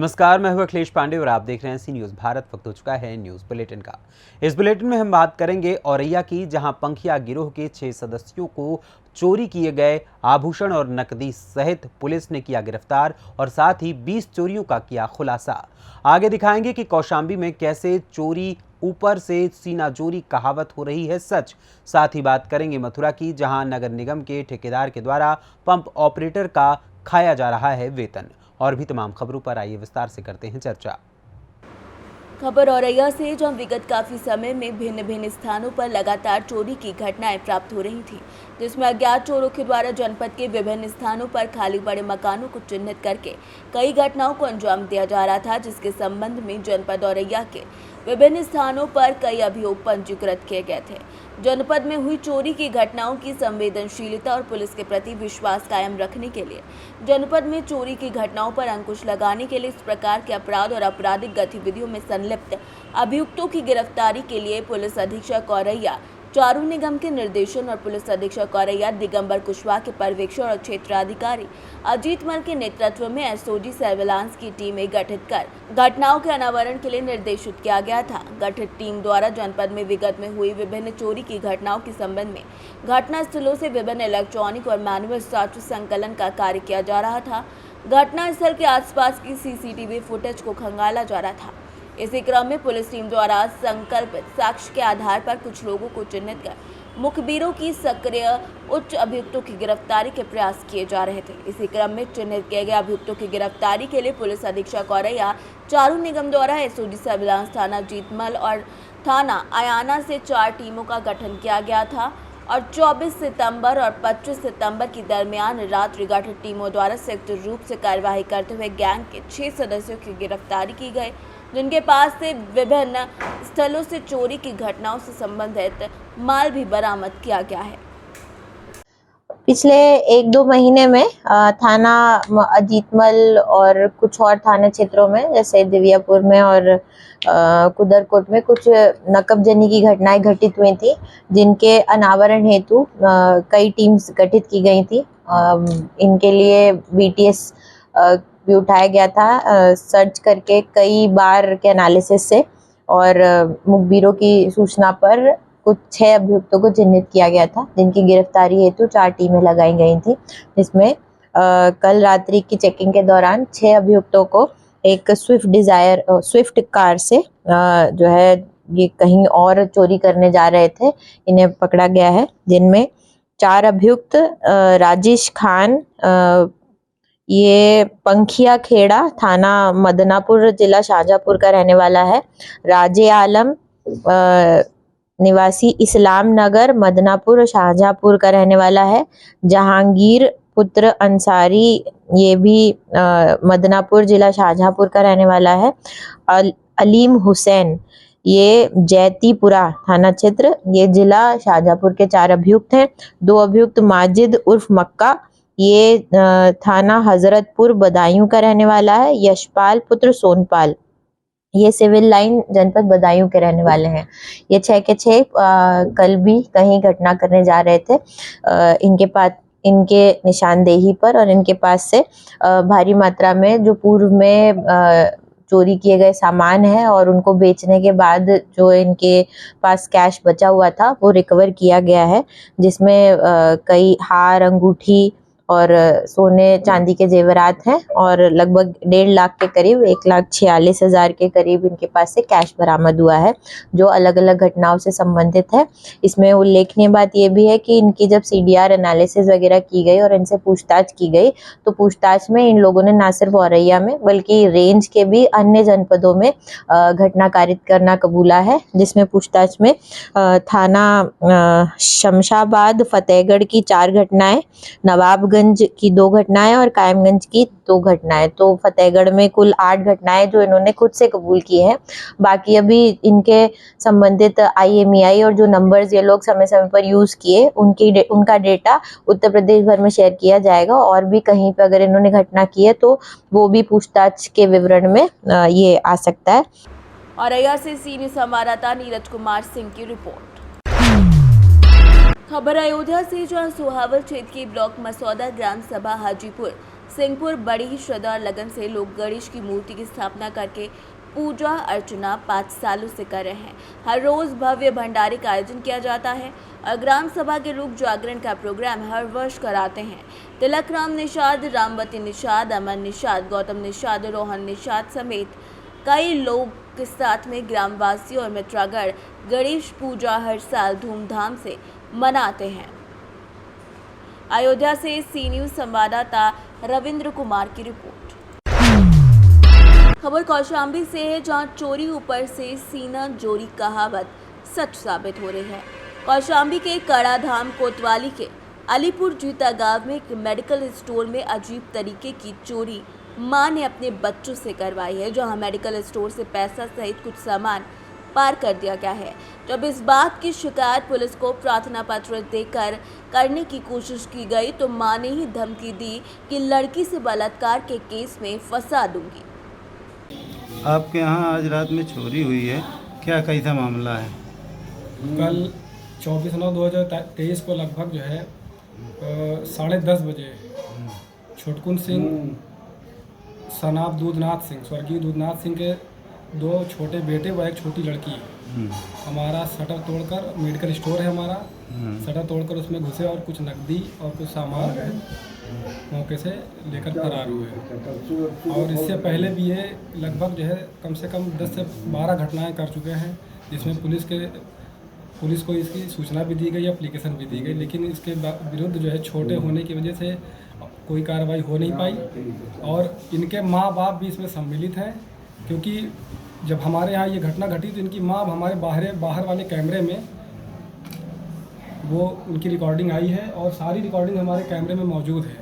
नमस्कार, मैं हूं अखिलेश पांडे और आप देख रहे हैं सी न्यूज़ भारत। वक्त हो चुका है न्यूज़ बुलेटिन का। इस बुलेटिन में हम बात करेंगे औरैया की, जहां पंखिया गिरोह के 6 सदस्यों को चोरी किए गए आभूषण और नकदी सहित पुलिस ने किया गिरफ्तार और साथ ही 20 चोरियों का किया खुलासा। आगे दिखाएंगे कि कौशाम्बी में कैसे चोरी ऊपर से सीना चोरी कहावत हो रही है सच। साथ ही बात करेंगे मथुरा की, जहां नगर निगम के ठेकेदार के द्वारा पंप ऑपरेटर का खाया जा रहा है वेतन। और भी तमाम खबरों पर आइए विस्तार से करते हैं चर्चा। खबर औरैया से, जहां विगत काफी समय में भिन्न भिन्न स्थानों पर लगातार चोरी की घटनाएं प्राप्त हो रही थी, जिसमें अज्ञात चोरों के द्वारा जनपद के विभिन्न स्थानों पर खाली पड़े मकानों को चिन्हित करके कई घटनाओं को अंजाम दिया जा रहा था, जिसके संबंध में जनपद औरैया के विभिन्न स्थानों पर कई अभियोग पंजीकृत किए गए थे। जनपद में हुई चोरी की घटनाओं की संवेदनशीलता और पुलिस के प्रति विश्वास कायम रखने के लिए जनपद में चोरी की घटनाओं पर अंकुश लगाने के लिए इस प्रकार के अपराध और आपराधिक गतिविधियों में संलिप्त अभियुक्तों की गिरफ्तारी के लिए पुलिस अधीक्षक औरैया चारू निगम के निर्देशन और पुलिस अधीक्षक औरैया दिगंबर कुशवाहा के पर्यवेक्षण और क्षेत्राधिकारी अजीत मल के नेतृत्व में एसओजी सर्विलांस की टीमें गठित कर घटनाओं के अनावरण के लिए निर्देशित किया गया था। गठित टीम द्वारा जनपद में विगत में हुई विभिन्न चोरी की घटनाओं के संबंध में घटना स्थलों से विभिन्न इलेक्ट्रॉनिक और मैनुअल साक्ष्य संकलन का कार्य किया जा रहा था। घटना स्थल के आसपास की सीसीटीवी फुटेज को खंगाला जा रहा था। इसी क्रम में पुलिस टीम द्वारा संकल्पित साक्ष्य के आधार पर कुछ लोगों को चिन्हित कर मुखबिरों की सक्रिय उच्च अभियुक्तों की गिरफ्तारी के प्रयास किए जा रहे थे। इसी क्रम में चिन्हित किए गए अभियुक्तों की गिरफ्तारी के लिए पुलिस अधीक्षक औरैया चारू निगम द्वारा एसओजी सर्विलांस थाना जीतमल और थाना आयाना से 4 टीमों का गठन किया गया था और 24 सितंबर और 25 सितंबर की दरमियान रात्रि गठित टीमों द्वारा संयुक्त रूप से कार्यवाही करते हुए गैंग के 6 सदस्यों की गिरफ्तारी की गई, जिनके पास से विभिन्न स्थलों से चोरी की घटनाओं से संबंधित माल भी बरामद किया गया है। पिछले 1-2 महीने में थाना अजीतमल और कुछ और थाना क्षेत्रों में जैसे दिव्यापुर में और कुदरकोट में कुछ नकबजनी की घटनाएं घटित हुई थी, जिनके अनावरण हेतु कई टीम्स गठित की गई थी। इनके लिए बीटीएस भी उठाया गया था सर्च करके कई बार के एनालिसिस से, और मुखबिरों की सूचना पर कुछ 6 अभियुक्तों को चिन्हित किया गया था, जिनकी गिरफ्तारी हेतु 4 टीमें लगाई गई थी। जिसमें कल रात्रि की चेकिंग के दौरान 6 अभियुक्तों को एक स्विफ्ट कार से जो है ये कहीं और चोरी करने जा रहे थे, इन्हें पकड़ा गया है। जिनमें 4 अभियुक्त राजेश खान, ये पंखिया खेड़ा थाना मदनापुर जिला शाहजहांपुर का रहने वाला है। राजे आलम निवासी इस्लाम नगर मदनापुर शाहजहांपुर का रहने वाला है। जहांगीर पुत्र अंसारी, ये भी मदनापुर जिला शाहजहांपुर का रहने वाला है। अलीम हुसैन, ये जैतीपुरा थाना क्षेत्र, ये जिला शाहजहांपुर के 4 अभियुक्त हैं। 2 अभियुक्त माजिद उर्फ मक्का, ये थाना हजरतपुर बदायूं का रहने वाला है। यशपाल पुत्र सोनपाल, ये सिविल लाइन जनपद बदायूं के रहने वाले हैं। ये 6 के 6 कल भी कहीं घटना करने जा रहे थे। इनके निशानदेही पर और इनके पास से भारी मात्रा में जो पूर्व में चोरी किए गए सामान है और उनको बेचने के बाद जो इनके पास कैश बचा हुआ था वो रिकवर किया गया है, जिसमें कई हार, अंगूठी और सोने चांदी के जेवरात हैं और लगभग 1.5 लाख के करीब 1,46,000 के करीब इनके पास से कैश बरामद हुआ है, जो अलग अलग घटनाओं से संबंधित है। इसमें उल्लेखनीय बात यह भी है कि इनकी जब सीडीआर एनालिसिस वगैरह की गई और इनसे पूछताछ की गई, तो पूछताछ में इन लोगों ने न सिर्फ औरैया में बल्कि रेंज के भी अन्य जनपदों में घटना कारित करना कबूला है। जिसमें पूछताछ में थाना शमशाबाद फतेहगढ़ की 4 घटनाएं, नवाबगंज की 2 घटनाएं और कायमगंज की 2 घटनाएं। तो फतेहगढ़ में कुल 8 घटनाएं जो इन्होंने खुद से कबूल की है। बाकी अभी इनके संबंधित IMEI और जो नंबर्स ये लोग समय समय पर यूज किए उनका डेटा उत्तर प्रदेश भर में शेयर किया जाएगा, और भी कहीं पे अगर इन्होंने घटना की है तो वो भी पूछताछ के विवरण में ये आ सकता है। औरैया से सीनियर संवाददाता नीरज कुमार सिंह की रिपोर्ट। खबर अयोध्या से, जहां सोहावल क्षेत्र के ब्लॉक मसौदा ग्राम सभा हाजीपुर सिंहपुर बड़ी ही श्रद्धा और लगन से लोग गणेश की मूर्ति की स्थापना करके पूजा अर्चना 5 सालों से कर रहे हैं। हर रोज भव्य भंडारे का आयोजन किया जाता है और ग्राम सभा के लोग जागरण का प्रोग्राम हर वर्ष कराते हैं। तिलक राम निषाद, रामवती निषाद, अमन निषाद, गौतम निषाद, रोहन निषाद समेत कई लोग के साथ में ग्रामवासी और मित्रगण गणेश पूजा हर साल धूमधाम से मनाते हैं। अयोध्या से सी न्यूज संवाददाता रविंद्र कुमार की रिपोर्ट। खबर कौशाम्बी से है, जहां चोरी ऊपर से सीना जोरी कहावत सच साबित हो रही है। कौशाम्बी के कड़ाधाम कोतवाली के अलीपुर जीता गांव में एक मेडिकल स्टोर में अजीब तरीके की चोरी मां ने अपने बच्चों से करवाई है, जहां मेडिकल स्टोर से पैसा सहित कुछ सामान पार कर दिया गया है। जब इस बात की शिकायत पुलिस को प्रार्थना पत्र देकर करने की कोशिश की गई तो मां ने ही धमकी दी कि लड़की से बलात्कार के केस में फंसा दूंगी। आपके यहाँ आज रात में चोरी हुई है, क्या कैसा मामला है? कल 24/9/2023 को लगभग जो है 10:30 बजे छोटकुन सिंह सनाब दूधनाथ सिंह, स्वर्गीय दूधनाथ सिंह के 2 छोटे बेटे व एक छोटी लड़की हमारा शटर तोड़कर, मेडिकल स्टोर है हमारा, शटर तोड़कर उसमें घुसे और कुछ नकदी और कुछ सामान मौके से लेकर फरार हुए। और इससे पहले भी ये लगभग जो है कम से कम 10 से 12 घटनाएं कर चुके हैं, जिसमें पुलिस को इसकी सूचना भी दी गई, एप्लीकेशन भी दी गई, लेकिन इसके विरुद्ध जो है छोटे होने की वजह से कोई कार्रवाई हो नहीं पाई। और इनके माँ बाप भी इसमें सम्मिलित हैं, क्योंकि जब हमारे यहाँ ये घटना घटी तो इनकी माँ हमारे बाहर वाले कैमरे में वो उनकी रिकॉर्डिंग आई है और सारी रिकॉर्डिंग हमारे कैमरे में मौजूद है।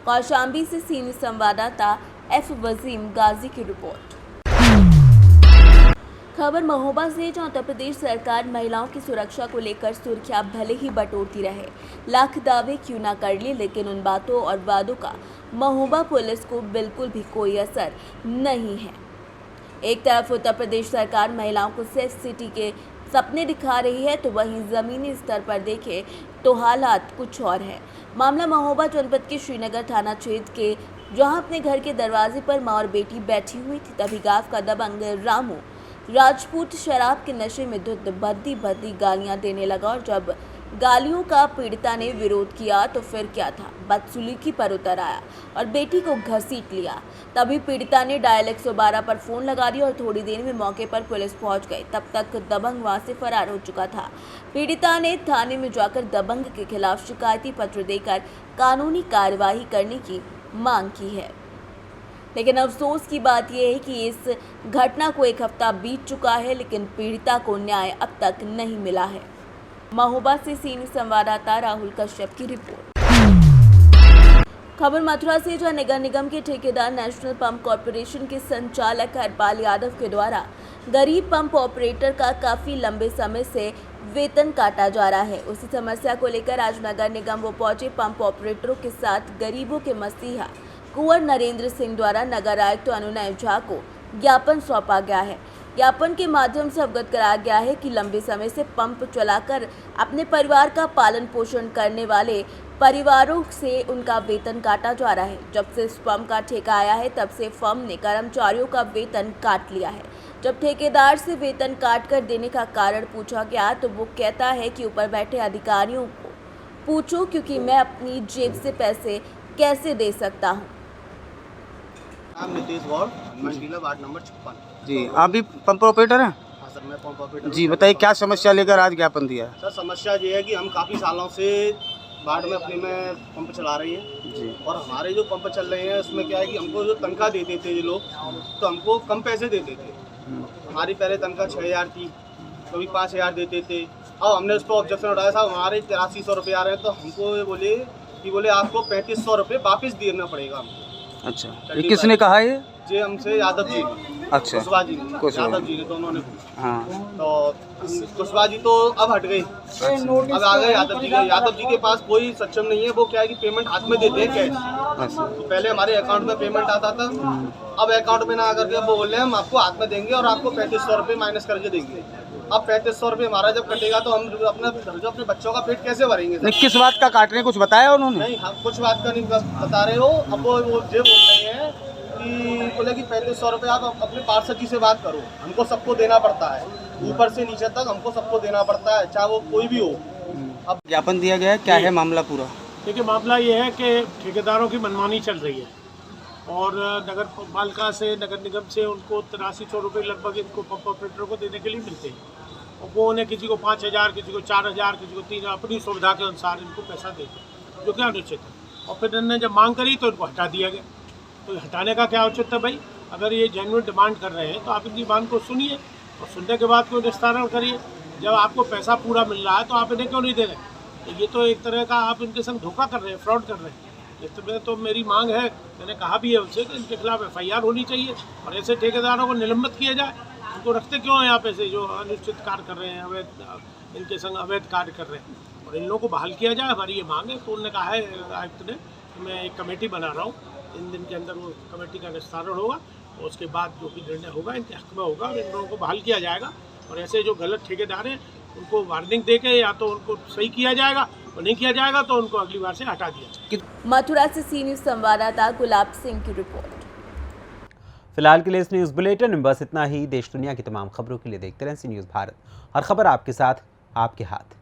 कौशाम्बी से सीनियर संवाददाता एफ वजीम गाजी की रिपोर्ट। खबर महोबा से, जहां उत्तर प्रदेश सरकार महिलाओं की सुरक्षा को लेकर सुर्खियां भले ही बटोरती रहे, लाख दावे क्यों ना कर ली, लेकिन उन बातों और वादों का महोबा पुलिस को बिल्कुल भी कोई असर नहीं है। एक तरफ उत्तर प्रदेश सरकार महिलाओं को सेफ सिटी के सपने दिखा रही है, तो वहीं ज़मीनी स्तर पर देखें तो हालात कुछ और है। मामला महोबा जनपद के श्रीनगर थाना क्षेत्र के, जहां अपने घर के दरवाजे पर मां और बेटी बैठी हुई थी, तभी गांव का दबंग रामू राजपूत शराब के नशे में धुत भद्दी गालियां देने लगा और जब गालियों का पीड़िता ने विरोध किया तो फिर क्या था, बदसलूकी पर उतर आया और बेटी को घसीट लिया। तभी पीड़िता ने डायल 112 पर फोन लगा दिया और थोड़ी देर में मौके पर पुलिस पहुंच गई। तब तक दबंग वहां से फरार हो चुका था। पीड़िता ने थाने में जाकर दबंग के खिलाफ शिकायती पत्र देकर कानूनी कार्रवाई करने की मांग की है। लेकिन अफसोस की बात यह है कि इस घटना को 1 हफ्ता बीत चुका है, लेकिन पीड़िता को न्याय अब तक नहीं मिला है। महोबा से सीनियर संवाददाता राहुल कश्यप की रिपोर्ट। खबर मथुरा से, जहां नगर निगम के ठेकेदार नेशनल पंप कॉरपोरेशन के संचालक हरपाल यादव के द्वारा गरीब पंप ऑपरेटर का काफी लंबे समय से वेतन काटा जा रहा है। उसी समस्या को लेकर आज नगर निगम वो पहुंचे पंप ऑपरेटरों के साथ गरीबों के मसीहा कुंवर नरेंद्र सिंह द्वारा नगर आयुक्त अनुनय झा को ज्ञापन सौंपा गया है। ज्ञापन के माध्यम से अवगत कराया गया है कि लंबे समय से पंप चलाकर अपने परिवार का पालन पोषण करने वाले परिवारों से उनका वेतन काटा जा रहा है। जब से इस पंप का ठेका आया है, तब से फर्म ने कर्मचारियों का वेतन काट लिया है। जब ठेकेदार से वेतन काट कर देने का कारण पूछा गया तो वो कहता है कि ऊपर बैठे अधिकारियों को पूछो, क्योंकि मैं अपनी जेब से पैसे कैसे दे सकता हूँ। नीतीश वार्ड, मंडीला वार्ड नंबर 56। जी, आप भी पंप ऑपरेटर हैं? हाँ सर, मैं पंप ऑपरेटर। जी बताइए, क्या समस्या लेकर आज ज्ञापन दिया है? सर समस्या ये है कि हम काफ़ी सालों से वार्ड में अपने में पंप चला रहे हैं जी, और हमारे जो पंप चल रहे हैं उसमें क्या है कि हमको जो तनख्वाह देते थे ये लोग, तो हमको कम पैसे देते थे। हमारी पहले तनख्वाह 6000 थी, कभी 5000 देते थे। अब हमने उस पर ऑब्जेक्शन उठाया, साहब हमारे 8300 रुपये आ रहे हैं, तो हमको ये बोले आपको 3500 रुपये वापस देना पड़ेगा हमको। अच्छा, ये किसने कहा ये? जी हमसे यादव जी, अच्छा, कुशवाहा जी ने, यादव जी ने, दोनों ने। हाँ, तो कुशवाहा जी तो अब हट गए, अब आ गए यादव जी। यादव जी के पास कोई सक्षम नहीं है, वो क्या है कि पेमेंट हाथ में देते हैं कैश। अच्छा, तो पहले हमारे अकाउंट में पेमेंट आता था, अब अकाउंट में ना करके वो बोल रहे हैं हम आपको हाथ में देंगे और आपको 3500 रुपये माइनस करके देंगे। अब 3500 रुपये हमारा जब कटेगा तो हम अपने बच्चों का पेट कैसे भरेंगे सर? नहीं, किस बात का काट रहे हैं, कुछ बताया उन्होंने? नहीं, हम कुछ बात का नहीं बता रहे हो। अब वो ये बोल रहे हैं कि बोले कि 3500 रुपये आप अपने पार्षद जी से बात करो, हमको सबको देना पड़ता है, ऊपर से नीचे तक हमको सबको देना पड़ता है, चाहे वो कोई भी हो। अब ज्ञापन दिया गया है, क्या है मामला पूरा? देखिए, मामला ये है कि ठेकेदारों की मनमानी चल रही है और नगर पालिका से, नगर निगम से उनको 8300 रुपये लगभग इनको पंप ऑपरेटरों को देने के लिए मिलते हैं और वो उन्हें किसी को 5000, किसी को 4000, किसी को 3000 अपनी सुविधा के अनुसार इनको पैसा देते हैं, जो कि अनुचित है। और फिर इन्होंने जब मांग करी तो इनको हटा दिया गया। तो हटाने का क्या औचित्य है भाई? अगर ये जेन्युइन डिमांड कर रहे हैं तो आप इनकी मांग को सुनिए और सुनने के बाद कोई निस्तारण करिए। जब आपको पैसा पूरा मिल रहा है तो आप इन्हें क्यों नहीं दे रहे? तो ये तो एक तरह का आप इनके संग धोखा कर रहे हैं, फ्रॉड कर रहे हैं। इसमें तो मेरी मांग है, मैंने कहा भी है उनसे कि इनके खिलाफ FIR होनी चाहिए और ऐसे ठेकेदारों को निलंबित किया जाए। उनको रखते क्यों हैं यहाँ पे से जो अनुचित कार्य कर रहे हैं, अवैध, इनके संग अवैध कार्य कर रहे हैं, और इन लोगों को बहाल किया जाए, हमारी ये मांग है। तो उन्होंने कहा है आयुक्त ने कि मैं एक कमेटी बना रहा हूँ, 3 दिन के अंदर वो कमेटी का निस्तारण होगा और उसके बाद जो भी निर्णय होगा इनके हक में होगा और इन लोगों को बहाल किया जाएगा। और ऐसे जो गलत ठेकेदार हैं उनको वार्निंग दे के या तो उनको सही किया जाएगा और नहीं किया जाएगा तो उनको अगली बार से हटा दिया जाएगा। मथुरा से सी न्यूज़ संवाददाता गुलाब सिंह की रिपोर्ट। फिलहाल के लिए इस न्यूज़ बुलेटिन में बस इतना ही। देश दुनिया की तमाम खबरों के लिए देखते रहें सी न्यूज़ भारत। हर खबर आपके साथ, आपके हाथ।